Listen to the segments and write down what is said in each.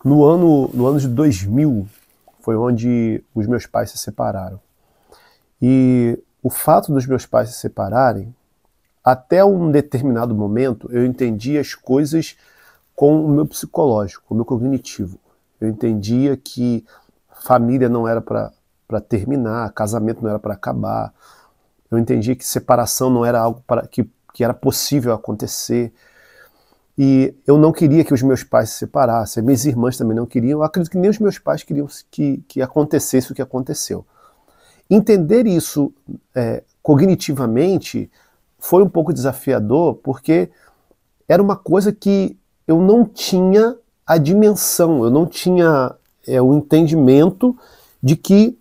No ano de 2000 foi onde os meus pais se separaram. E o fato dos meus pais se separarem, até um determinado momento, eu entendia as coisas com o meu psicológico, com o meu cognitivo. Eu entendia que família não era para terminar, casamento não era para acabar. Eu entendia que separação não era algo que era possível acontecer. E eu não queria que os meus pais se separassem, minhas irmãs também não queriam, eu acredito que nem os meus pais queriam que acontecesse o que aconteceu. Entender isso cognitivamente foi um pouco desafiador, porque era uma coisa que eu não tinha a dimensão, eu não tinha o entendimento de que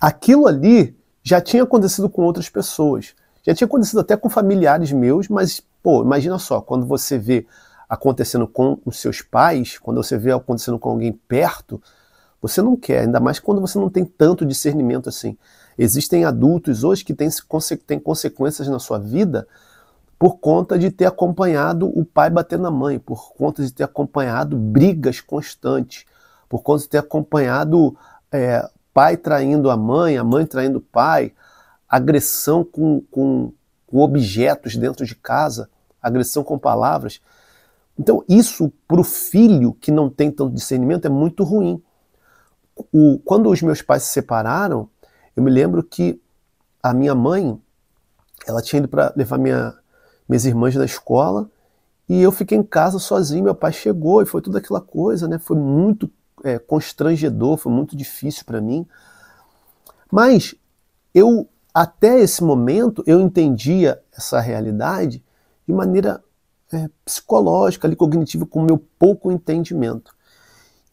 aquilo ali já tinha acontecido com outras pessoas. Já tinha acontecido até com familiares meus, mas, pô, imagina só, quando você vê acontecendo com os seus pais, quando você vê acontecendo com alguém perto, você não quer, ainda mais quando você não tem tanto discernimento assim. Existem adultos hoje que têm consequências na sua vida por conta de ter acompanhado o pai bater na mãe, por conta de ter acompanhado brigas constantes, por conta de ter acompanhado pai traindo a mãe traindo o pai, agressão com objetos dentro de casa, agressão com palavras. Então isso, para o filho que não tem tanto discernimento, é muito ruim. Quando os meus pais se separaram, eu me lembro que a minha mãe, ela tinha ido para levar minhas irmãs da escola, e eu fiquei em casa sozinho, meu pai chegou, e foi toda aquela coisa, né? Foi muito constrangedor, foi muito difícil para mim. Mas até esse momento, eu entendia essa realidade de maneira psicológica, ali, cognitiva, com o meu pouco entendimento.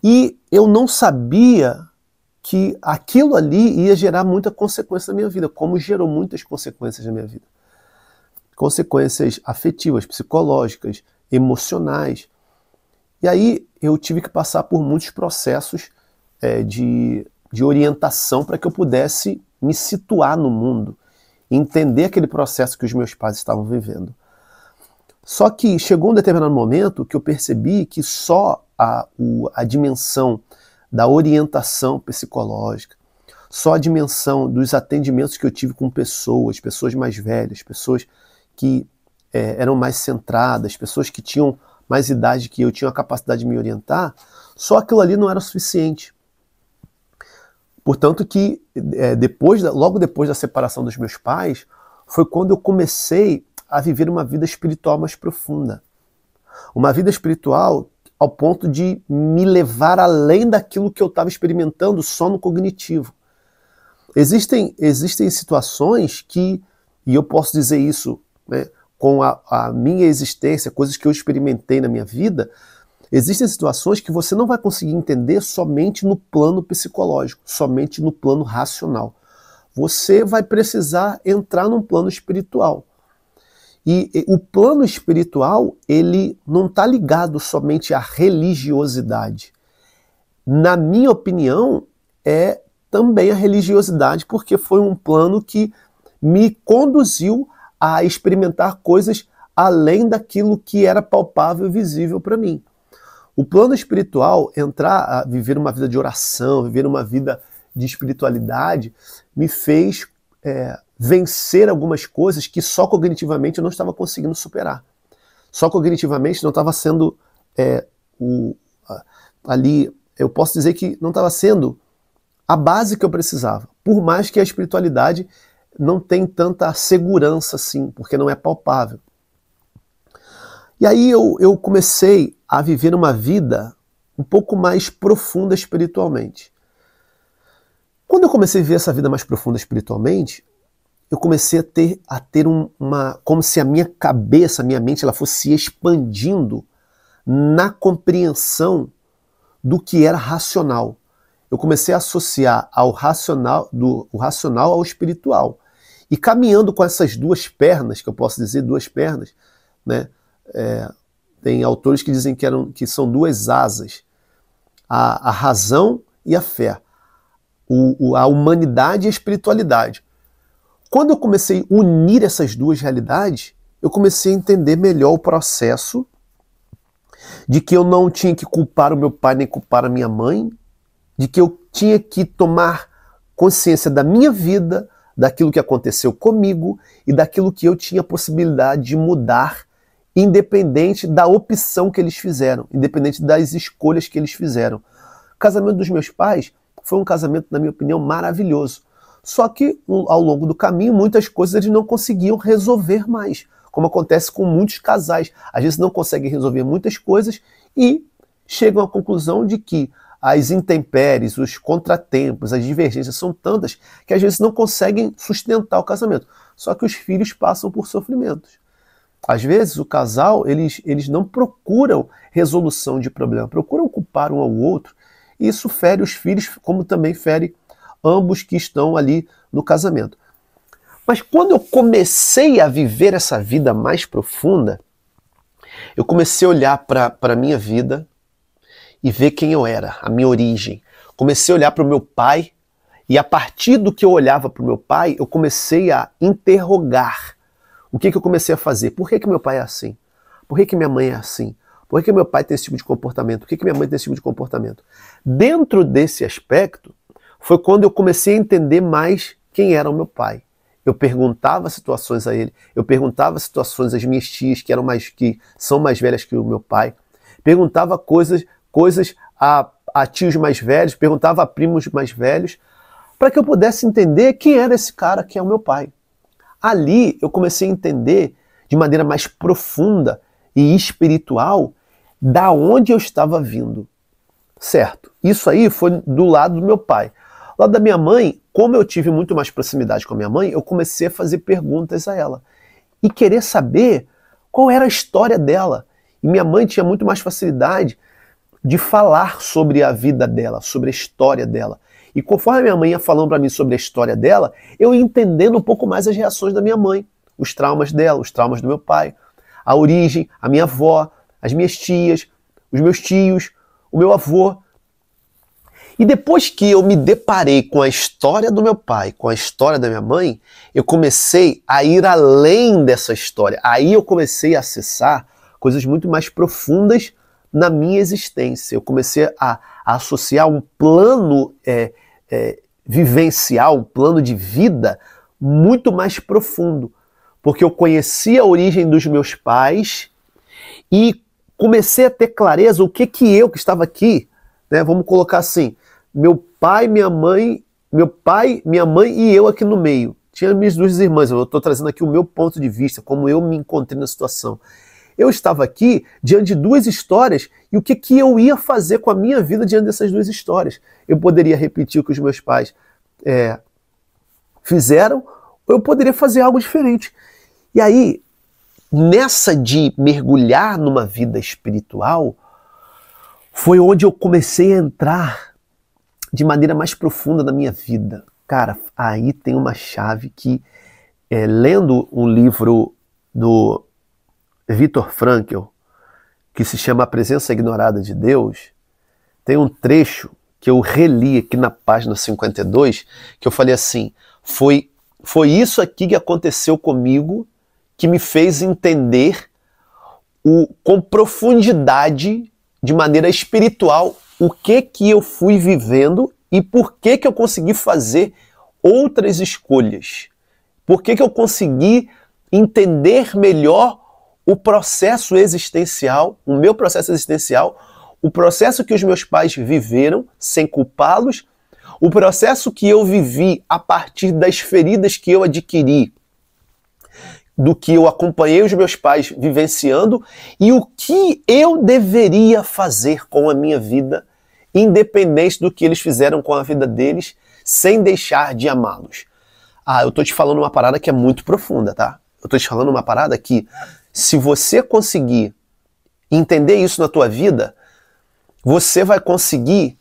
E eu não sabia que aquilo ali ia gerar muita consequência na minha vida, como gerou muitas consequências na minha vida. Consequências afetivas, psicológicas, emocionais. E aí eu tive que passar por muitos processos de orientação para que eu pudesse me situar no mundo, entender aquele processo que os meus pais estavam vivendo. Só que chegou um determinado momento que eu percebi que só a dimensão da orientação psicológica, só a dimensão dos atendimentos que eu tive com pessoas mais velhas, pessoas que eram mais centradas, pessoas que tinham mais idade que eu, tinham a capacidade de me orientar, só aquilo ali não era suficiente. Portanto que logo depois da separação dos meus pais, foi quando eu comecei a viver uma vida espiritual mais profunda. Uma vida espiritual ao ponto de me levar além daquilo que eu estava experimentando só no cognitivo. Existem situações que, e eu posso dizer isso, né, com a minha existência, coisas que eu experimentei na minha vida, existem situações que você não vai conseguir entender somente no plano psicológico, somente no plano racional. Você vai precisar entrar num plano espiritual. E o plano espiritual, ele não está ligado somente à religiosidade. Na minha opinião, é também a religiosidade, porque foi um plano que me conduziu a experimentar coisas além daquilo que era palpável e visível para mim. O plano espiritual, entrar a viver uma vida de oração, viver uma vida de espiritualidade, me fez vencer algumas coisas que só cognitivamente eu não estava conseguindo superar. Só cognitivamente não estava sendo ali, eu posso dizer que não estava sendo a base que eu precisava. Por mais que a espiritualidade não tem tanta segurança assim, porque não é palpável. E aí eu comecei a viver uma vida um pouco mais profunda espiritualmente. Quando eu comecei a viver essa vida mais profunda espiritualmente, eu comecei a ter como se a minha cabeça, a minha mente, ela fosse se expandindo na compreensão do que era racional. Eu comecei a associar o racional ao espiritual. E caminhando com essas duas pernas, que eu posso dizer duas pernas, né? Tem autores que dizem que são duas asas, a razão e a fé, a humanidade e a espiritualidade. Quando eu comecei a unir essas duas realidades, eu comecei a entender melhor o processo de que eu não tinha que culpar o meu pai nem culpar a minha mãe, de que eu tinha que tomar consciência da minha vida, daquilo que aconteceu comigo e daquilo que eu tinha possibilidade de mudar, independente da opção que eles fizeram, independente das escolhas que eles fizeram. O casamento dos meus pais foi um casamento, na minha opinião, maravilhoso. Só que, ao longo do caminho, muitas coisas eles não conseguiam resolver mais, como acontece com muitos casais. Às vezes não conseguem resolver muitas coisas e chegam à conclusão de que as intempéries, os contratempos, as divergências são tantas que às vezes não conseguem sustentar o casamento. Só que os filhos passam por sofrimentos. Às vezes o casal, eles não procuram resolução de problema, procuram culpar um ao outro. E isso fere os filhos, como também fere ambos que estão ali no casamento. Mas quando eu comecei a viver essa vida mais profunda, eu comecei a olhar para a minha vida e ver quem eu era, a minha origem. Comecei a olhar para o meu pai e a partir do que eu olhava para o meu pai, eu comecei a interrogar. O que eu comecei a fazer? Por que meu pai é assim? Por que minha mãe é assim? Por que meu pai tem esse tipo de comportamento? Por que minha mãe tem esse tipo de comportamento? Dentro desse aspecto, foi quando eu comecei a entender mais quem era o meu pai. Eu perguntava situações a ele, eu perguntava situações às minhas tias, que são mais velhas que o meu pai. Perguntava coisas a tios mais velhos, perguntava a primos mais velhos, para que eu pudesse entender quem era esse cara que é o meu pai. Ali eu comecei a entender de maneira mais profunda e espiritual da onde eu estava vindo. Certo? Isso aí foi do lado do meu pai. Do lado da minha mãe, como eu tive muito mais proximidade com a minha mãe, eu comecei a fazer perguntas a ela e querer saber qual era a história dela. E minha mãe tinha muito mais facilidade de falar sobre a vida dela, sobre a história dela. E conforme a minha mãe ia falando para mim sobre a história dela, eu ia entendendo um pouco mais as reações da minha mãe, os traumas dela, os traumas do meu pai, a origem, a minha avó, as minhas tias, os meus tios, o meu avô. E depois que eu me deparei com a história do meu pai, com a história da minha mãe, eu comecei a ir além dessa história. Aí eu comecei a acessar coisas muito mais profundas na minha existência. Eu comecei a associar um plano vivencial, um plano de vida muito mais profundo. Porque eu conheci a origem dos meus pais e comecei a ter clareza o que eu que estava aqui, né, vamos colocar assim, meu pai, minha mãe e eu aqui no meio. Tinha minhas duas irmãs, eu estou trazendo aqui o meu ponto de vista, como eu me encontrei na situação. Eu estava aqui diante de duas histórias e o que eu ia fazer com a minha vida diante dessas duas histórias? Eu poderia repetir o que os meus pais fizeram ou eu poderia fazer algo diferente. E aí, nessa de mergulhar numa vida espiritual, foi onde eu comecei a entrar de maneira mais profunda na minha vida. Cara, aí tem uma chave que, lendo um livro do Viktor Frankl, que se chama A Presença Ignorada de Deus, tem um trecho que eu reli aqui na página 52, que eu falei assim, foi isso aqui que aconteceu comigo que me fez entender com profundidade, de maneira espiritual, o que eu fui vivendo e por que eu consegui fazer outras escolhas. Por que eu consegui entender melhor o processo existencial, o meu processo existencial, o processo que os meus pais viveram, sem culpá-los, o processo que eu vivi a partir das feridas que eu adquiri, do que eu acompanhei os meus pais vivenciando e o que eu deveria fazer com a minha vida, independente do que eles fizeram com a vida deles, sem deixar de amá-los. Eu tô te falando uma parada que é muito profunda, tá? Eu tô te falando uma parada que, se você conseguir entender isso na tua vida, você vai conseguir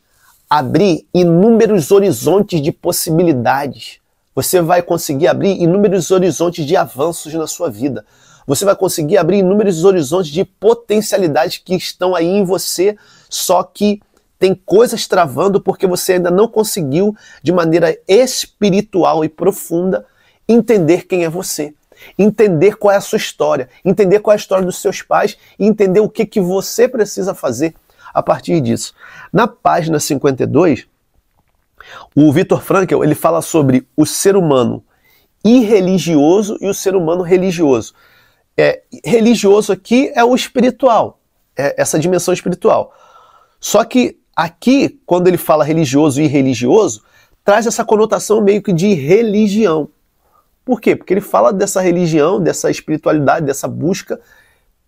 abrir inúmeros horizontes de possibilidades. Você vai conseguir abrir inúmeros horizontes de avanços na sua vida. Você vai conseguir abrir inúmeros horizontes de potencialidades que estão aí em você, só que tem coisas travando porque você ainda não conseguiu, de maneira espiritual e profunda, entender quem é você. entender qual é a sua história, entender qual é a história dos seus pais e entender o que você precisa fazer a partir disso. Na página 52, o Viktor Frankl, ele fala sobre o ser humano irreligioso e o ser humano religioso. Religioso aqui é o espiritual, essa dimensão espiritual. Só que aqui, quando ele fala religioso e irreligioso, traz essa conotação meio que de religião. Por quê? Porque ele fala dessa religião, dessa espiritualidade, dessa busca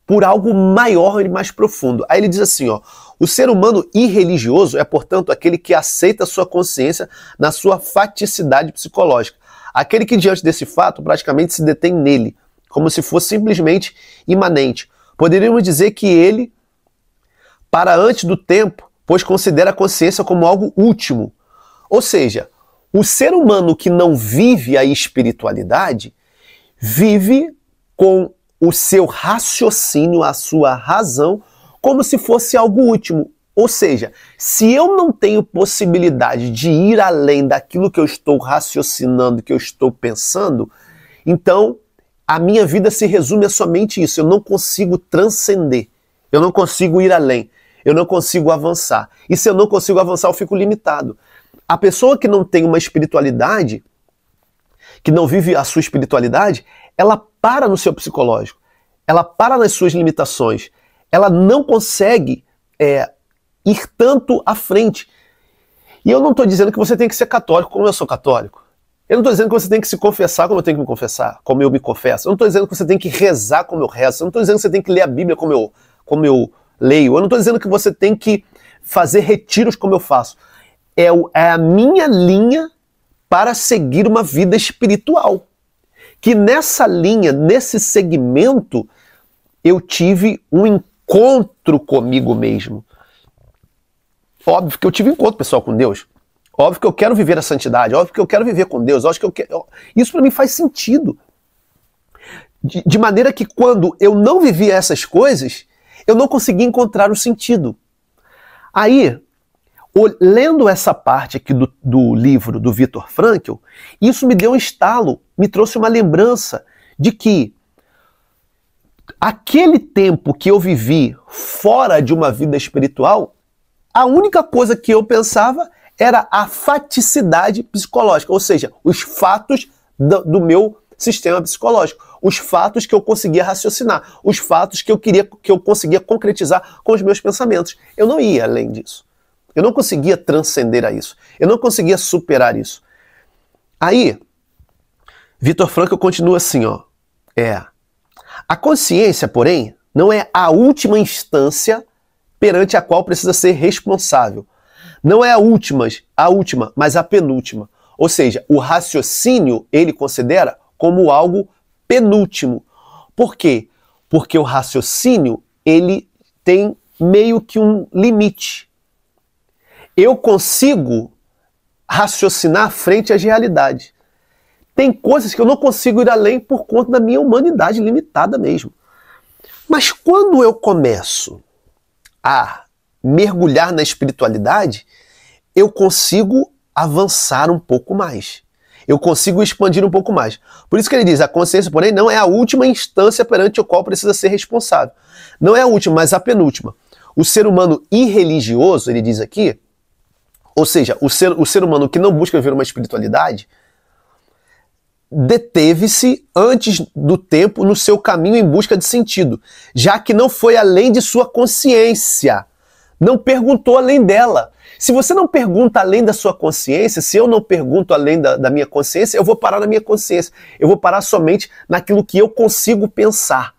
por algo maior e mais profundo. Aí ele diz assim, ó, o ser humano irreligioso é, portanto, aquele que aceita a sua consciência na sua faticidade psicológica. Aquele que, diante desse fato, praticamente se detém nele, como se fosse simplesmente imanente. Poderíamos dizer que ele, para antes do tempo, pois considera a consciência como algo último. Ou seja, o ser humano que não vive a espiritualidade, vive com o seu raciocínio, a sua razão, como se fosse algo último. Ou seja, se eu não tenho possibilidade de ir além daquilo que eu estou raciocinando, que eu estou pensando, então a minha vida se resume a somente isso. Eu não consigo transcender, eu não consigo ir além, eu não consigo avançar. E se eu não consigo avançar, eu fico limitado. A pessoa que não tem uma espiritualidade, que não vive a sua espiritualidade, ela para no seu psicológico, ela para nas suas limitações, ela não consegue ir tanto à frente. E eu não estou dizendo que você tem que ser católico como eu sou católico. Eu não estou dizendo que você tem que se confessar como eu tenho que me confessar, como eu me confesso. Eu não estou dizendo que você tem que rezar como eu rezo. Eu não estou dizendo que você tem que ler a Bíblia como eu leio. Eu não estou dizendo que você tem que fazer retiros como eu faço. É a minha linha para seguir uma vida espiritual. Que nessa linha, nesse segmento, eu tive um encontro comigo mesmo. Óbvio que eu tive encontro pessoal com Deus. Óbvio que eu quero viver a santidade. Óbvio que eu quero viver com Deus. Óbvio que eu quero... Isso para mim faz sentido. De maneira que quando eu não vivia essas coisas, eu não conseguia encontrar o sentido. Aí, lendo essa parte aqui do livro do Viktor Frankl, isso me deu um estalo, me trouxe uma lembrança de que aquele tempo que eu vivi fora de uma vida espiritual, a única coisa que eu pensava era a faticidade psicológica, ou seja, os fatos do meu sistema psicológico, os fatos que eu conseguia raciocinar, os fatos que eu conseguia concretizar com os meus pensamentos. Eu não ia além disso. Eu não conseguia transcender a isso. Eu não conseguia superar isso. Aí, Viktor Frankl continua assim, ó. A consciência, porém, não é a última instância perante a qual precisa ser responsável. Não é a última, mas a penúltima. Ou seja, o raciocínio ele considera como algo penúltimo. Por quê? Porque o raciocínio ele tem meio que um limite. Eu consigo raciocinar frente às realidades. Tem coisas que eu não consigo ir além por conta da minha humanidade limitada mesmo. Mas quando eu começo a mergulhar na espiritualidade, eu consigo avançar um pouco mais. Eu consigo expandir um pouco mais. Por isso que ele diz, a consciência, porém, não é a última instância perante a qual precisa ser responsável. Não é a última, mas a penúltima. O ser humano irreligioso, ele diz aqui, ou seja, o ser humano que não busca viver uma espiritualidade, deteve-se antes do tempo no seu caminho em busca de sentido, já que não foi além de sua consciência, não perguntou além dela. Se você não pergunta além da sua consciência, se eu não pergunto além da minha consciência, eu vou parar na minha consciência, eu vou parar somente naquilo que eu consigo pensar.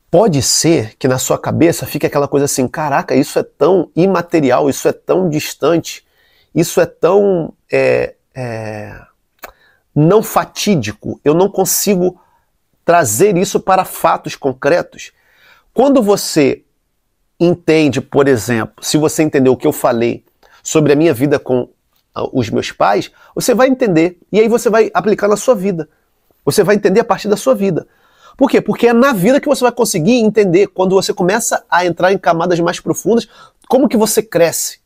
Pode ser que na sua cabeça fique aquela coisa assim, caraca, isso é tão imaterial, isso é tão distante, isso é tão não fatídico, eu não consigo trazer isso para fatos concretos. Quando você entende, por exemplo, se você entendeu o que eu falei sobre a minha vida com os meus pais, você vai entender, e aí você vai aplicar na sua vida. Você vai entender a partir da sua vida. Por quê? Porque é na vida que você vai conseguir entender, quando você começa a entrar em camadas mais profundas, como que você cresce.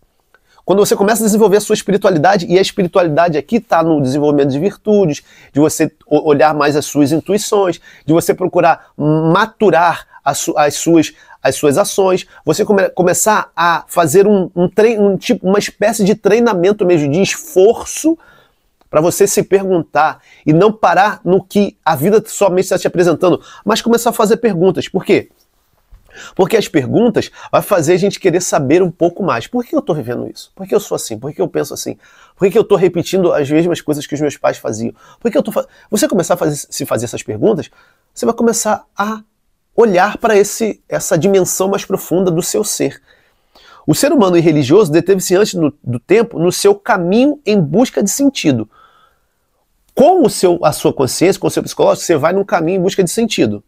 Quando você começa a desenvolver a sua espiritualidade, e a espiritualidade aqui está no desenvolvimento de virtudes, de você olhar mais as suas intuições, de você procurar maturar as suas ações, você começar a fazer uma espécie de treinamento mesmo, de esforço, para você se perguntar e não parar no que a vida somente está te apresentando, mas começar a fazer perguntas. Por quê? Porque as perguntas vão fazer a gente querer saber um pouco mais. Por que eu estou vivendo isso? Por que eu sou assim? Por que eu penso assim? Por que eu estou repetindo as mesmas coisas que os meus pais faziam? Por que eu estou Você começar a se fazer essas perguntas, você vai começar a olhar para essa dimensão mais profunda do seu ser. O ser humano e religioso deteve-se antes do tempo no seu caminho em busca de sentido. Com a sua consciência, com o seu psicológico, você vai num caminho em busca de sentido.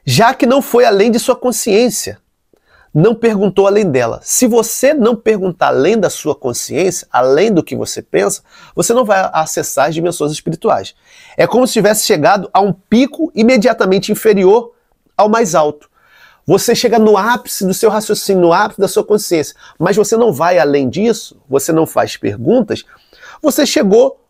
Já que não foi além de sua consciência, não perguntou além dela. Se você não perguntar além da sua consciência, além do que você pensa, você não vai acessar as dimensões espirituais. É como se tivesse chegado a um pico imediatamente inferior ao mais alto. Você chega no ápice do seu raciocínio, no ápice da sua consciência, mas você não vai além disso, você não faz perguntas, você chegou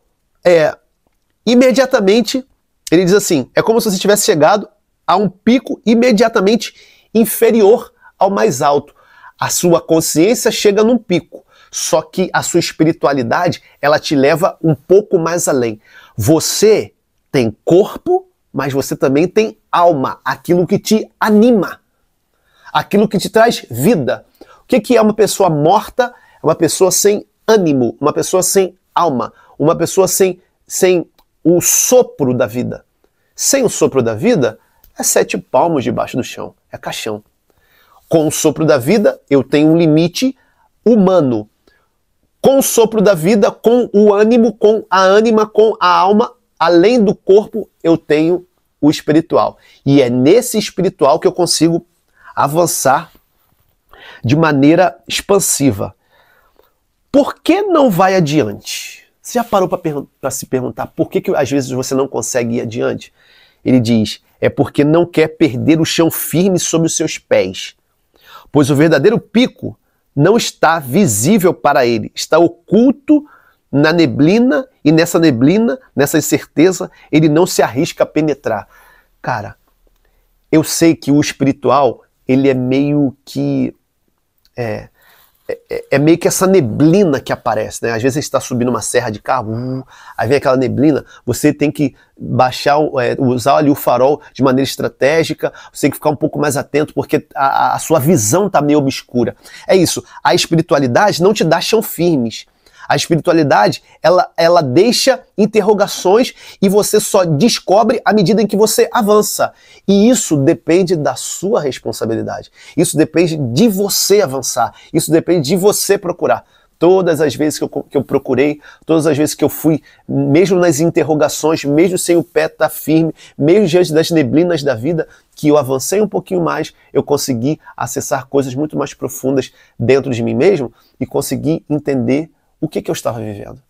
imediatamente, ele diz assim, é como se você tivesse chegado a um pico imediatamente inferior ao mais alto. A sua consciência chega num pico, só que a sua espiritualidade, ela te leva um pouco mais além. Você tem corpo, mas você também tem alma, aquilo que te anima, aquilo que te traz vida. O que é uma pessoa morta? É uma pessoa sem ânimo, uma pessoa sem alma, uma pessoa sem o sopro da vida. Sem o sopro da vida, é 7 palmos debaixo do chão, é caixão. Com o sopro da vida, eu tenho um limite humano. Com o sopro da vida, com o ânimo, com a ânima, com a alma, além do corpo, eu tenho o espiritual. E é nesse espiritual que eu consigo avançar de maneira expansiva. Por que não vai adiante? Você já parou para se perguntar por que às vezes você não consegue ir adiante? Ele diz, é porque não quer perder o chão firme sob os seus pés. Pois o verdadeiro pico não está visível para ele, está oculto na neblina, e nessa neblina, nessa incerteza, ele não se arrisca a penetrar. Cara, eu sei que o espiritual, ele é meio que... É meio que essa neblina que aparece, né? Às vezes você está subindo uma serra de carro, aí vem aquela neblina, você tem que baixar, usar ali o farol de maneira estratégica, você tem que ficar um pouco mais atento, porque a sua visão está meio obscura. É isso, a espiritualidade não te dá chão firmes. A espiritualidade, ela deixa interrogações e você só descobre à medida em que você avança. E isso depende da sua responsabilidade. Isso depende de você avançar. Isso depende de você procurar. Todas as vezes que eu procurei, todas as vezes que eu fui, mesmo nas interrogações, mesmo sem o pé estar firme, mesmo diante das neblinas da vida, que eu avancei um pouquinho mais, eu consegui acessar coisas muito mais profundas dentro de mim mesmo e consegui entender o que eu estava vivendo.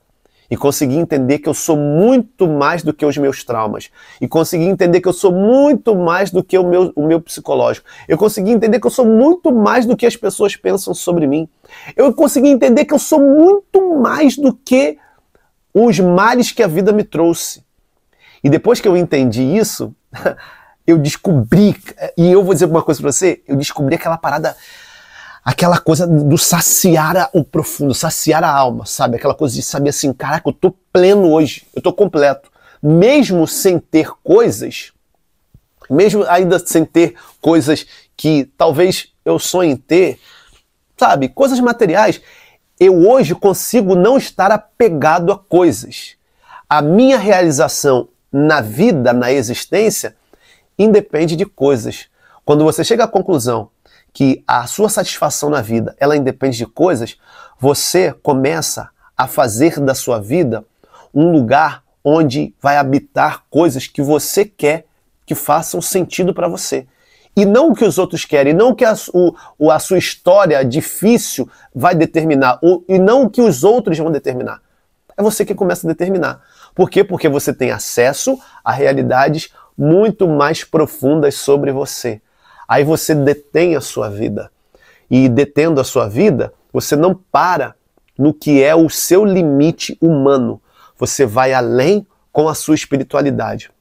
E consegui entender que eu sou muito mais do que os meus traumas. E consegui entender que eu sou muito mais do que o meu psicológico. Eu consegui entender que eu sou muito mais do que as pessoas pensam sobre mim. Eu consegui entender que eu sou muito mais do que os males que a vida me trouxe. E depois que eu entendi isso, eu descobri, e eu vou dizer uma coisa para você, eu descobri aquela coisa do saciar o profundo, saciar a alma, sabe? Aquela coisa de saber assim, caraca, eu tô pleno hoje, eu tô completo. Mesmo sem ter coisas, mesmo ainda sem ter coisas que talvez eu sonhe em ter, sabe? Coisas materiais, eu hoje consigo não estar apegado a coisas. A minha realização na vida, na existência, independe de coisas. Quando você chega à conclusão que a sua satisfação na vida, ela independe de coisas, você começa a fazer da sua vida um lugar onde vai habitar coisas que você quer que façam sentido para você. E não o que os outros querem, não o que a sua história difícil vai determinar, e não o que os outros vão determinar. É você que começa a determinar. Por quê? Porque você tem acesso a realidades muito mais profundas sobre você. Aí você detém a sua vida. E detendo a sua vida, Você não para no que é o seu limite humano. Você vai além com a sua espiritualidade.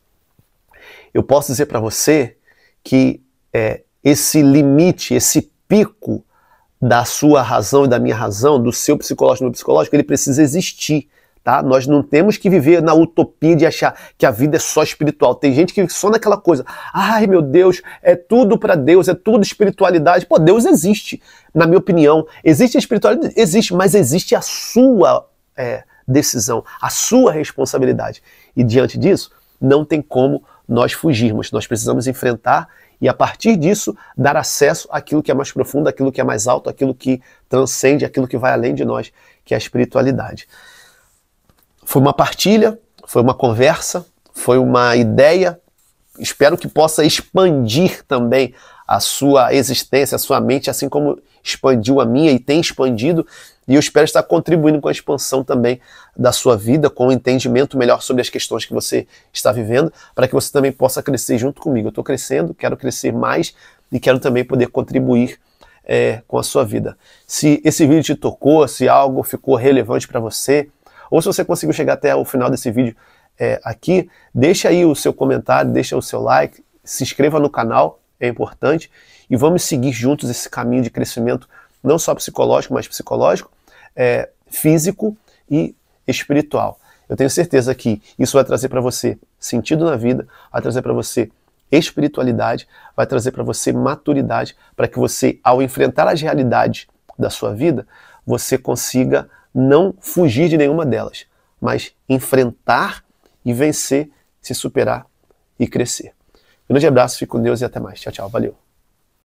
Eu posso dizer para você que esse limite, esse pico da sua razão e da minha razão, do seu psicológico e do meu psicológico, ele precisa existir. Tá? Nós não temos que viver na utopia de achar que a vida é só espiritual. Tem gente que vive só naquela coisa. Ai, meu Deus, é tudo para Deus, é tudo espiritualidade. Pô, Deus existe, na minha opinião. Existe a espiritualidade? Existe, mas existe a sua decisão, a sua responsabilidade. E diante disso, não tem como nós fugirmos. Nós precisamos enfrentar e, a partir disso, dar acesso àquilo que é mais profundo, àquilo que é mais alto, àquilo que transcende, àquilo que vai além de nós, que é a espiritualidade. Foi uma partilha, foi uma conversa, foi uma ideia. Espero que possa expandir também a sua existência, a sua mente, assim como expandiu a minha e tem expandido. E eu espero estar contribuindo com a expansão também da sua vida, com o entendimento melhor sobre as questões que você está vivendo, para que você também possa crescer junto comigo. Eu estou crescendo, quero crescer mais e quero também poder contribuir com a sua vida. Se esse vídeo te tocou, se algo ficou relevante para você, ou se você conseguiu chegar até o final desse vídeo aqui, deixa aí o seu comentário, deixa o seu like, se inscreva no canal, é importante, e vamos seguir juntos esse caminho de crescimento, não só psicológico, mas psicológico, físico e espiritual. Eu tenho certeza que isso vai trazer para você sentido na vida, vai trazer para você espiritualidade, vai trazer para você maturidade, para que você, ao enfrentar as realidades da sua vida, você consiga não fugir de nenhuma delas, mas enfrentar e vencer, se superar e crescer. Um grande abraço, fique com Deus e até mais. Tchau, tchau. Valeu.